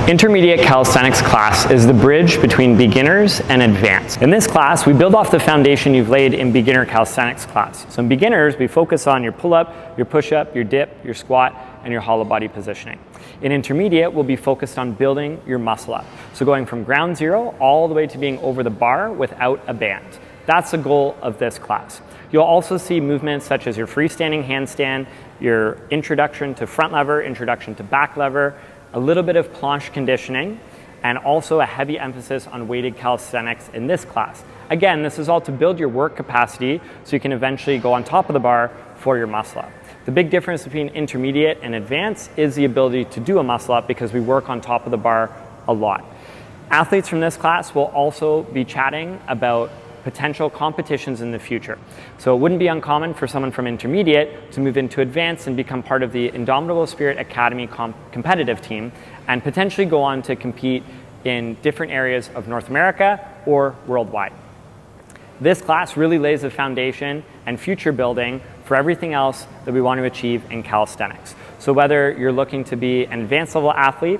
Intermediate calisthenics class is the bridge between beginners and advanced. In this class, we build off the foundation you've laid in beginner calisthenics class. So in beginners, we focus on your pull-up, your push-up, your dip, your squat, and your hollow body positioning. In intermediate, we'll be focused on building your muscle up. So going from ground zero all the way to being over the bar without a band. That's the goal of this class. You'll also see movements such as your freestanding handstand, your introduction to front lever, introduction to back lever, a little bit of planche conditioning, and also a heavy emphasis on weighted calisthenics in this class. Again, this is all to build your work capacity so you can eventually go on top of the bar for your muscle up. The big difference between intermediate and advanced is the ability to do a muscle up because we work on top of the bar a lot. Athletes from this class will also be chatting about potential competitions in the future. So it wouldn't be uncommon for someone from intermediate to move into advanced and become part of the Indomitable Spirit Academy competitive team and potentially go on to compete in different areas of North America or worldwide. This class really lays the foundation and future building for everything else that we want to achieve in calisthenics. So whether you're looking to be an advanced level athlete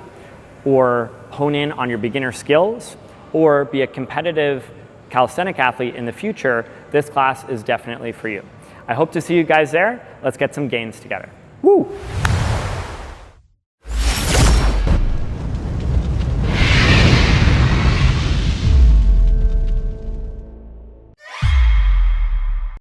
or hone in on your beginner skills or be a competitive calisthenic athlete in the future, this class is definitely for you. I hope to see you guys there. Let's get some gains together. Woo!